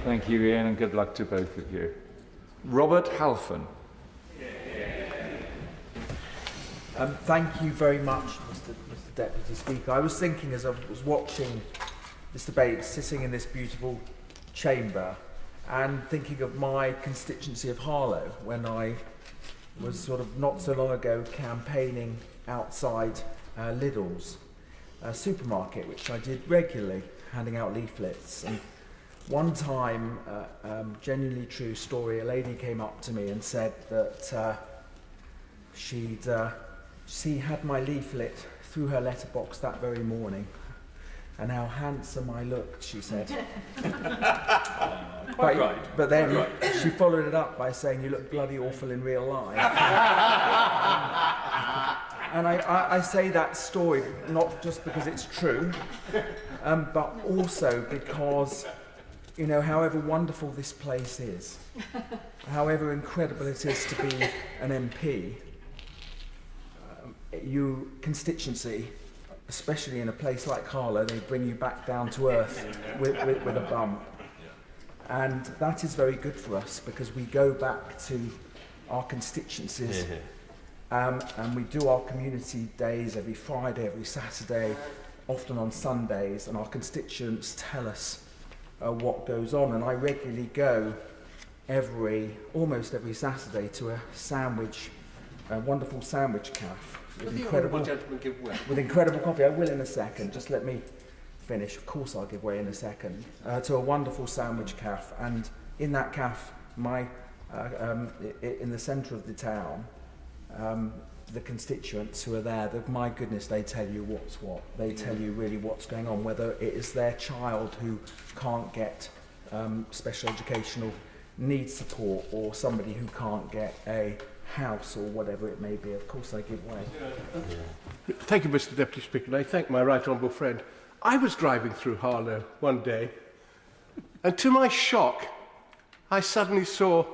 Thank you, Ian, and good luck to both of you. Robert Halfon. Thank you very much, Mr. Deputy Speaker. I was thinking as I was watching this debate, sitting in this beautiful chamber, and thinking of my constituency of Harlow when I was sort of not so long ago campaigning outside Lidl's supermarket, which I did regularly, handing out leaflets. And one time, genuinely true story, a lady came up to me and said that she had my leaflet through her letterbox that very morning, and how handsome I looked, she said. Quite right. But then she followed it up by saying, "You look bloody awful in real life." And I say that story not just because it's true, but also because, you know, however wonderful this place is, however incredible it is to be an MP, your constituency, especially in a place like Harlow, they bring you back down to earth with a bump. And that is very good for us because we go back to our constituencies and we do our community days every Friday, every Saturday, often on Sundays, and our constituents tell us what goes on. And I regularly go almost every Saturday to a wonderful sandwich cafe. With incredible coffee. I will in a second, just let me finish. Of course I'll give way in a second. To a wonderful sandwich cafe, and in that cafe, in the centre of the town, the constituents who are there, my goodness, they tell you what's what. They tell you really what's going on, whether it is their child who can't get special educational needs support, or somebody who can't get a house or whatever it may be. Of course I give way. Thank you, Mr. Deputy Speaker, and I thank my right honourable friend. I was driving through Harlow one day, and to my shock, I suddenly saw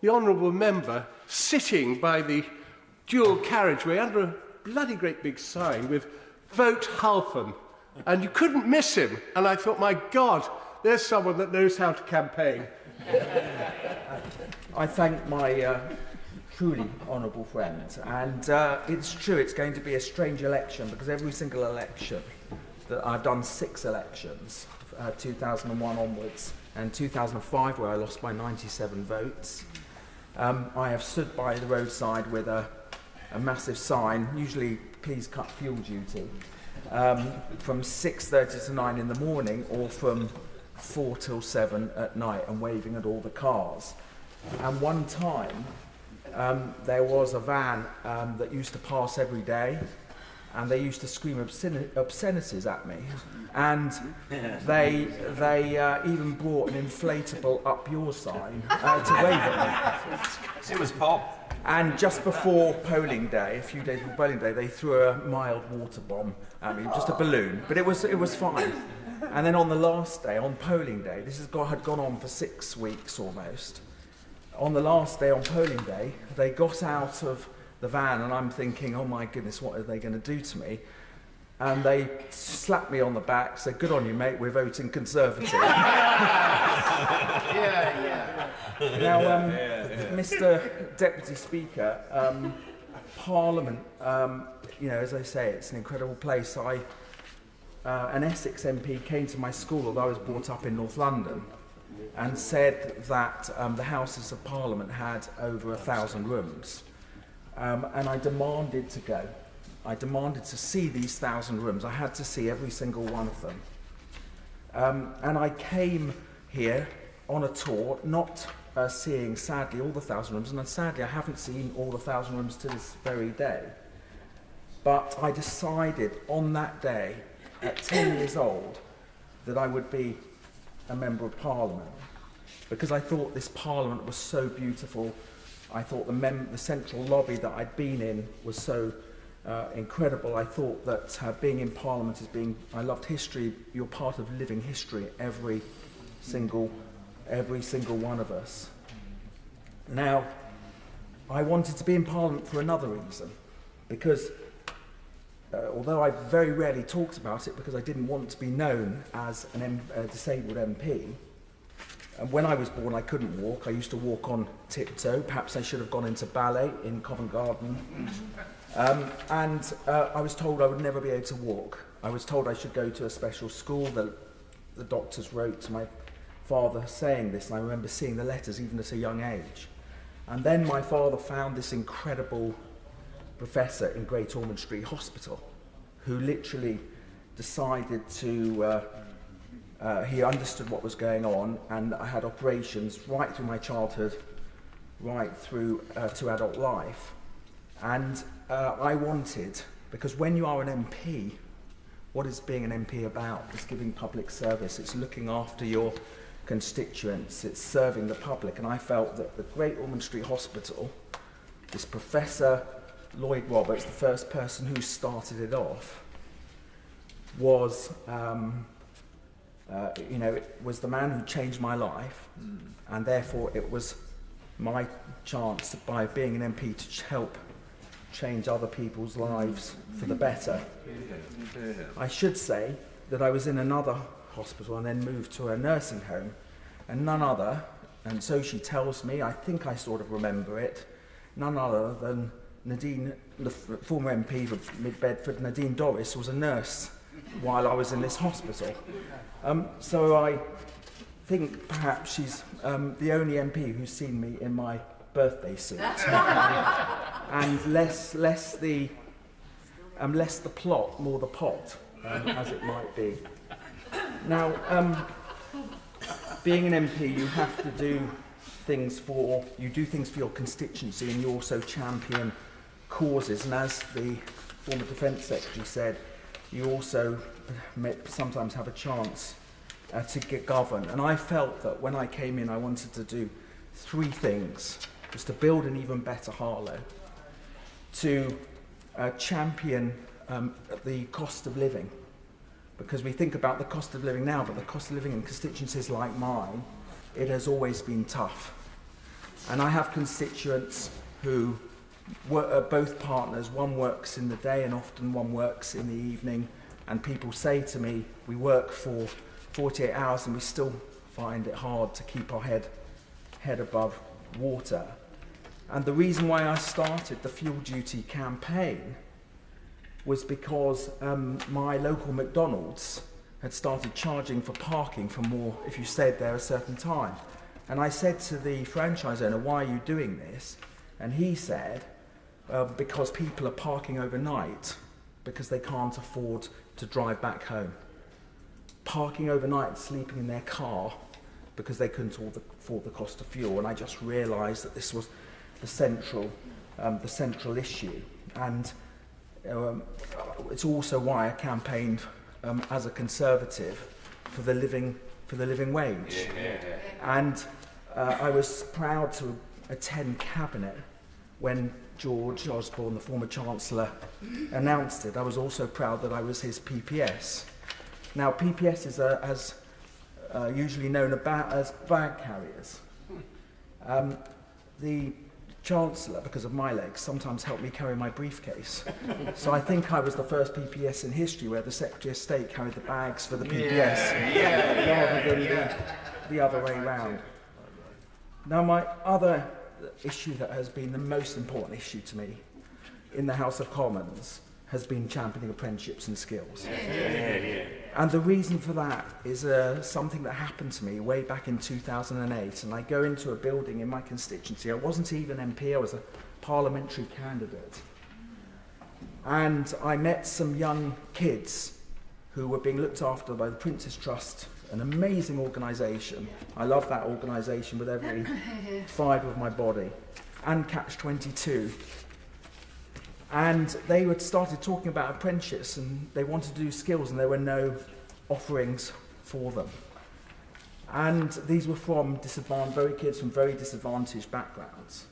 the honourable member sitting by the dual carriageway under a bloody great big sign with "Vote Halfon," and you couldn't miss him. And I thought, my God, there's someone that knows how to campaign. I thank my truly honourable friend, and it's true, it's going to be a strange election, because every single election that I've done 6 elections, 2001 onwards, and 2005 where I lost by 97 votes, I have stood by the roadside with a massive sign, usually "Please cut fuel duty," from 6:30 to 9 in the morning, or from 4 till 7 at night, and waving at all the cars. And one time there was a van that used to pass every day, and they used to scream obscenities at me, and they even brought an inflatable "Up Your" sign to wave at me. It was Bob. And just before polling day, a few days before polling day, they threw a mild water bomb at me, just a balloon, but it was fine. And then on the last day, on polling day, had gone on for 6 weeks almost. On the last day, on polling day, they got out of the van, and I'm thinking, oh my goodness, what are they going to do to me? And they slapped me on the back, said, "Good on you, mate, we're voting Conservative." Now, Mr. Deputy Speaker, Parliament, you know, as I say, it's an incredible place. An Essex MP came to my school, although I was brought up in North London, and said that the Houses of Parliament had over 1,000 rooms. And I demanded to go. I demanded to see these 1,000 rooms. I had to see every single one of them. And I came here on a tour, not seeing, sadly, all the 1,000 rooms, and sadly I haven't seen all the 1,000 rooms to this very day. But I decided on that day, at 10 years old, that I would be a Member of Parliament, because I thought this Parliament was so beautiful. I thought the central lobby that I'd been in was so incredible. I thought that being in Parliament I loved history. You're part of living history, every single one of us. Now, I wanted to be in Parliament for another reason, because although I very rarely talked about it because I didn't want to be known as a disabled MP, And when I was born, I couldn't walk. I used to walk on tiptoe. Perhaps I should have gone into ballet in Covent Garden. I was told I would never be able to walk. I was told I should go to a special school. The doctors wrote to my father saying this, and I remember seeing the letters even at a young age. And then my father found this incredible professor in Great Ormond Street Hospital, who literally decided to, he understood what was going on, and I had operations right through my childhood, right through to adult life. And I wanted, because when you are an MP, what is being an MP about? It's giving public service, it's looking after your constituents, it's serving the public. And I felt that the Great Ormond Street Hospital, this Professor Lloyd Roberts, the first person who started it off, was, was the man who changed my life, and therefore it was my chance by being an MP to help change other people's lives for the better. I should say that I was in another hospital and then moved to a nursing home, and none other, and so she tells me, I think I sort of remember it, none other than Nadine, the former MP of Mid-Bedford, Nadine Dorris, was a nurse while I was in this hospital. So I think perhaps she's the only MP who's seen me in my birthday suit. And less the plot, more the pot, as it might be. Now, being an MP, you have to do things for your constituency, and you also champion causes. And as the former Defence Secretary said, you also sometimes have a chance to govern. And I felt that when I came in, I wanted to do three things: was to build an even better Harlow, to champion the cost of living, because we think about the cost of living now, but the cost of living in constituencies like mine, it has always been tough. And I have constituents who are both partners. One works in the day and often one works in the evening, and people say to me, we work for 48 hours and we still find it hard to keep our head above water. And the reason why I started the Fuel Duty campaign was because my local McDonald's had started charging for parking for more if you stayed there a certain time. And I said to the franchise owner, why are you doing this? And he said, because people are parking overnight because they can't afford to drive back home. Parking overnight, sleeping in their car because they couldn't afford the cost of fuel. And I just realised that this was the central issue. And it's also why I campaigned as a Conservative for the living wage. And I was proud to attend Cabinet when George Osborne, the former Chancellor, announced it. I was also proud that I was his PPS. Now, PPS is usually known as bag carriers. The Chancellor, because of my legs, sometimes helped me carry my briefcase. So I think I was the first PPS in history where the Secretary of State carried the bags for the PPS rather than the other way round. Now, my other issue that has been the most important issue to me in the House of Commons has been championing apprenticeships and skills. And the reason for that is something that happened to me way back in 2008. And I go into a building in my constituency. I wasn't even MP, I was a parliamentary candidate. And I met some young kids who were being looked after by the Prince's Trust, an amazing organisation. I love that organisation with every fibre of my body. And Catch 22. And they had started talking about apprenticeships, and they wanted to do skills, and there were no offerings for them. And these were from kids from very disadvantaged backgrounds.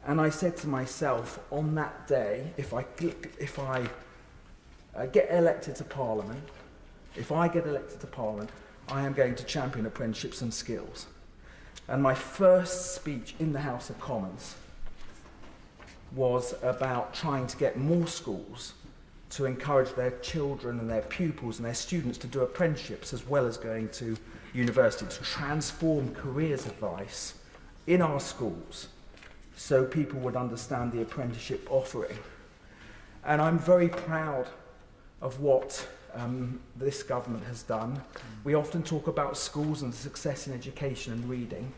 And I said to myself, on that day, if I get elected to Parliament, I am going to champion apprenticeships and skills. And my first speech in the House of Commons was about trying to get more schools to encourage their children and their pupils and their students to do apprenticeships as well as going to University to transform careers advice in our schools so people would understand the apprenticeship offering. And I'm very proud of what this government has done. We often talk about schools and success in education and reading,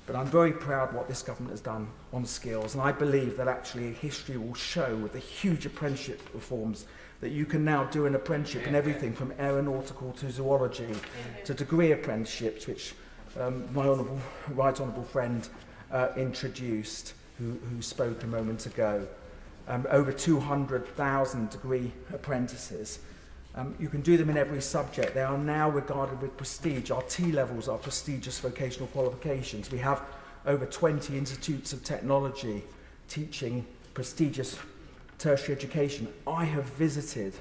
but I'm very proud what this government has done on skills, and I believe that actually history will show with the huge apprenticeship reforms that you can now do an apprenticeship in everything from aeronautical to zoology to degree apprenticeships, which my right honourable friend introduced, who spoke a moment ago. Over 200,000 degree apprentices. You can do them in every subject. They are now regarded with prestige. Our T-levels are prestigious vocational qualifications. We have over 20 institutes of technology teaching prestigious tertiary education. I have visited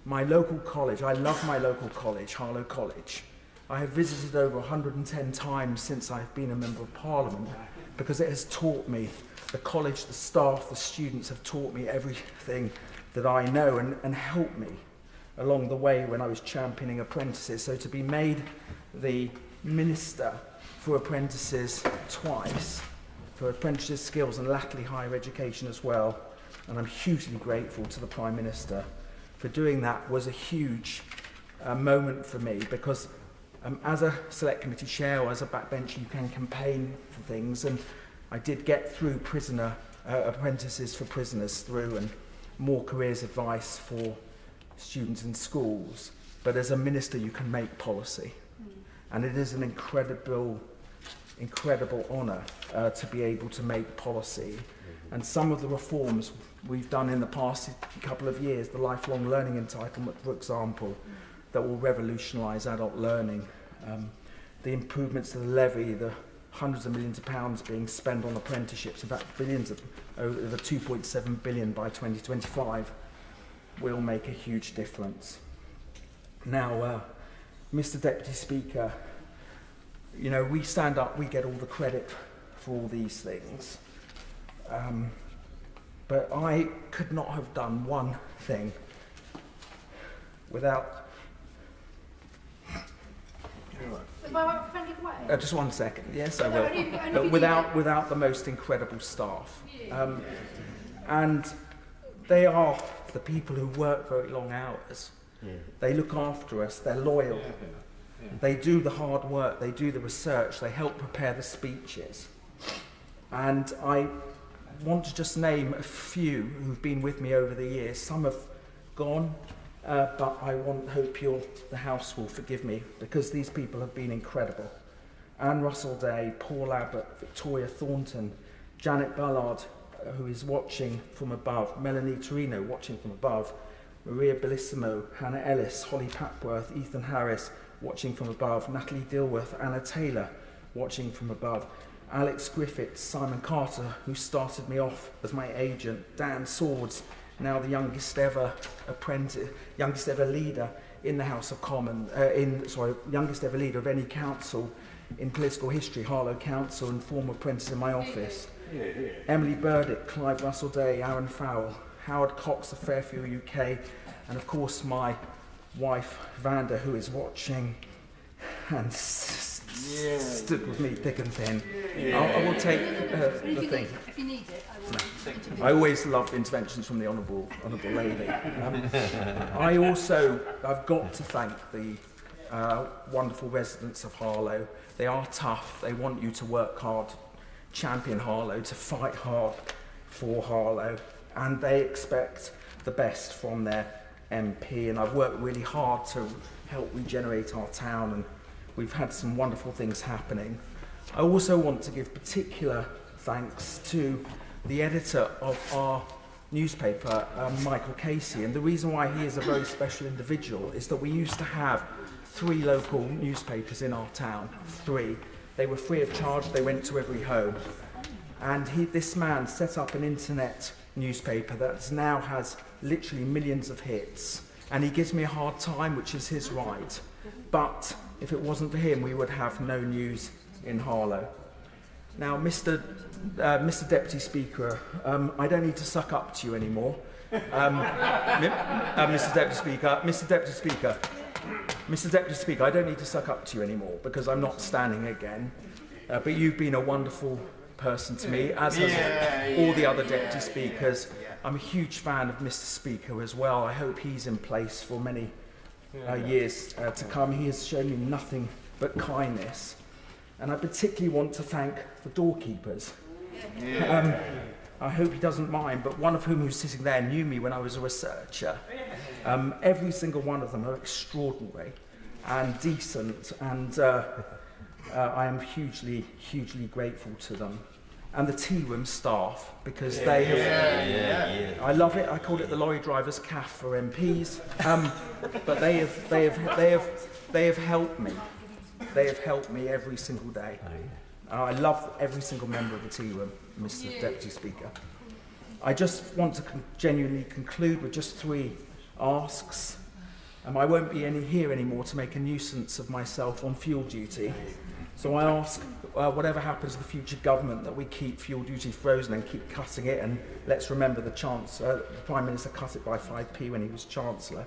my local college. I love my local college, Harlow College. I have visited over 110 times since I've been a Member of Parliament because it has taught me, the college, the staff, the students have taught me everything that I know and helped me along the way when I was championing apprentices. So to be made the Minister for Apprentices twice, for apprentices skills and latterly higher education as well, and I'm hugely grateful to the Prime Minister for doing that, was a huge moment for me because as a select committee chair or as a backbencher you can campaign for things, and I did get through apprentices for prisoners through and more careers advice for students in schools. But as a minister you can make policy, and it is an incredible honour to be able to make policy. And some of the reforms we've done in the past couple of years, the lifelong learning entitlement, for example, that will revolutionise adult learning, the improvements to the levy, the hundreds of millions of pounds being spent on apprenticeships, in fact billions of, over 2.7 billion by 2025, will make a huge difference. Now, Mr. Deputy Speaker, you know, we stand up, we get all the credit for all these things. But I could not have done one thing without... just 1 second, yes I will. Without the most incredible staff. And they are the people who work very long hours. They look after us, they're loyal. They do the hard work, they do the research, they help prepare the speeches. And I want to just name a few who've been with me over the years. Some have gone, but I hope the House will forgive me because these people have been incredible. Anne Russell-Day, Paul Abbott, Victoria Thornton, Janet Ballard, who is watching from above, Melanie Torino watching from above, Maria Bellissimo, Hannah Ellis, Holly Papworth, Ethan Harris watching from above, Natalie Dilworth, Anna Taylor watching from above, Alex Griffiths, Simon Carter, who started me off as my agent, Dan Swords, now the youngest ever leader in the House of Commons, youngest ever leader of any council in political history, Harlow Council, and former apprentice in my office. Emily Burdick, Clive Russell-Day, Aaron Fowle, Howard Cox of Fairfield, UK, and of course my wife, Vanda, who is watching and stood with me thick and thin. I will take the thing. If you need it, I will. I always love interventions from the honourable lady. I've got to thank the wonderful residents of Harlow. They are tough. They want you to work hard, champion Harlow, to fight hard for Harlow, and they expect the best from their MP. And I've worked really hard to help regenerate our town, and we've had some wonderful things happening. I also want to give particular thanks to the editor of our newspaper, Michael Casey, and the reason why he is a very special individual is that we used to have 3 local newspapers in our town, 3. They were free of charge, they went to every home. And this man set up an internet newspaper that now has literally millions of hits. And he gives me a hard time, which is his right. But if it wasn't for him, we would have no news in Harlow. Now, Mr. Deputy Speaker, I don't need to suck up to you anymore. Mr. Deputy Speaker, Mr. Deputy Speaker, I don't need to suck up to you anymore because I'm not standing again. But you've been a wonderful person to me, as has all the other Deputy Speakers. I'm a huge fan of Mr. Speaker as well. I hope he's in place for many years to come. He has shown me nothing but kindness. And I particularly want to thank the doorkeepers. I hope he doesn't mind, but one of whom who's sitting there knew me when I was a researcher. Every single one of them are extraordinary and decent, and I am hugely, hugely grateful to them. And the tea room staff, because they have, I love it, I call it the lorry driver's caff for MPs, but they have helped me. They have helped me every single day. I love every single member of the tea room, Mr. Deputy Speaker. I just want to genuinely conclude with just 3 asks. I won't be here anymore to make a nuisance of myself on fuel duty. So I ask, whatever happens to the future government, that we keep fuel duty frozen and keep cutting it, and let's remember the Prime Minister cut it by 5p when he was Chancellor.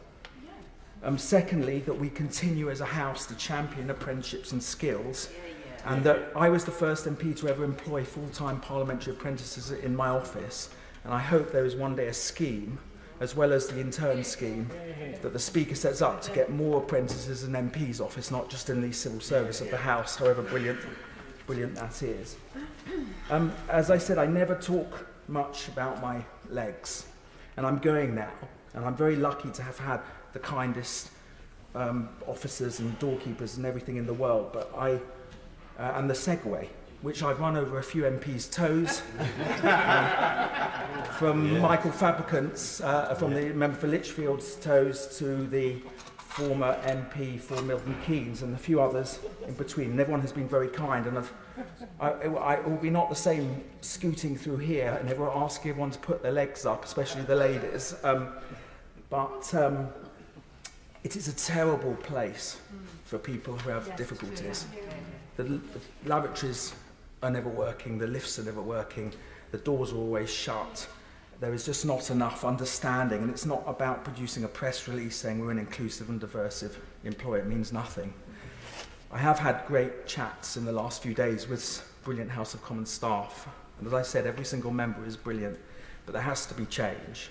Secondly, that we continue as a House to champion apprenticeships and skills, and that I was the first MP to ever employ full-time parliamentary apprentices in my office, and I hope there is one day a scheme, as well as the intern scheme, that the Speaker sets up to get more apprentices in MP's office, not just in the civil service of the House, however brilliant that is. As I said, I never talk much about my legs, and I'm going now, and I'm very lucky to have had the kindest officers and doorkeepers and everything in the world, but and the Segway, which I've run over a few MPs' toes, from Michael Fabricant's, from the member for Lichfield's toes to the former MP for Milton Keynes and a few others in between. And everyone has been very kind, and it will be not the same scooting through here and asking everyone to put their legs up, especially the ladies. But it is a terrible place for people who have difficulties. The lavatories are never working, the lifts are never working, the doors are always shut. There is just not enough understanding, and it's not about producing a press release saying we're an inclusive and diverse employer. It means nothing. I have had great chats in the last few days with brilliant House of Commons staff, and as I said, every single member is brilliant, but there has to be change,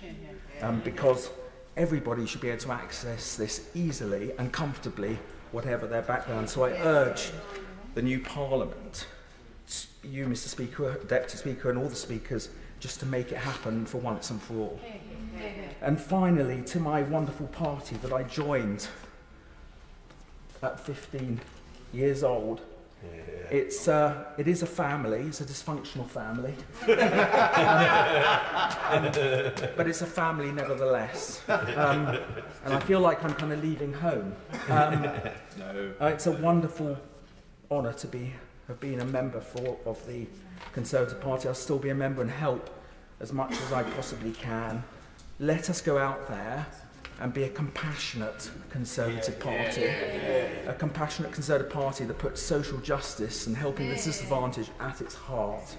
because everybody should be able to access this easily and comfortably, whatever their background. So I urge the new Parliament, you, Mr. Speaker, Deputy Speaker, and all the speakers, just to make it happen for once and for all. And finally, to my wonderful party that I joined at 15 years old. It is a family, it's a dysfunctional family. But it's a family nevertheless. And I feel like I'm kind of leaving home. It's a wonderful honour to have been a member of the Conservative Party. I'll still be a member and help as much as I possibly can. Let us go out there and be a compassionate Conservative Party. A compassionate Conservative Party that puts social justice and helping the disadvantaged at its heart.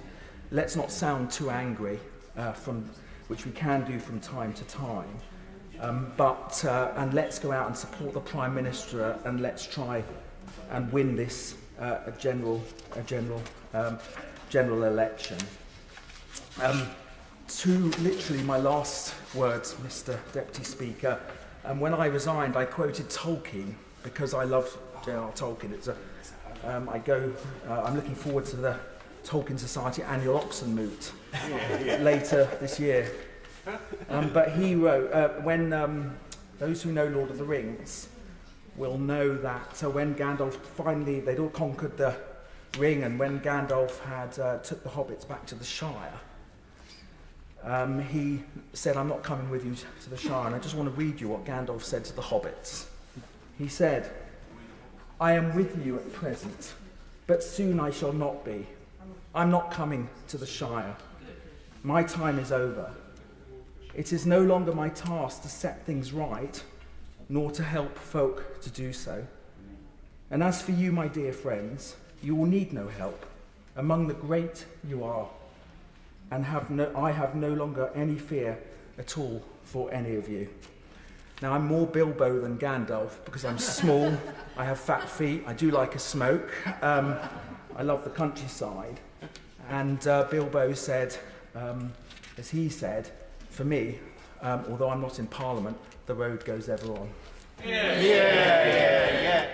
Let's not sound too angry, which we can do from time to time. And let's go out and support the Prime Minister, and let's try and win this general election. To literally my last words, Mr. Deputy Speaker, and when I resigned, I quoted Tolkien because I love J.R. Tolkien. I'm looking forward to the Tolkien Society annual Oxen Moot later this year. But he wrote, those who know Lord of the Rings will know that when Gandalf finally, they'd all conquered the ring, and when Gandalf had took the hobbits back to the Shire, he said, "I'm not coming with you to the Shire." And I just want to read you what Gandalf said to the hobbits. He said, "I am with you at present, but soon I shall not be. I'm not coming to the Shire. My time is over. It is no longer my task to set things right, nor to help folk to do so. And as for you, my dear friends, you will need no help. Among the great you are, and I have no longer any fear at all for any of you." Now, I'm more Bilbo than Gandalf because I'm small, I have fat feet, I do like a smoke, I love the countryside. And Bilbo said, as he said, for me, although I'm not in Parliament, the road goes ever on. Yeah.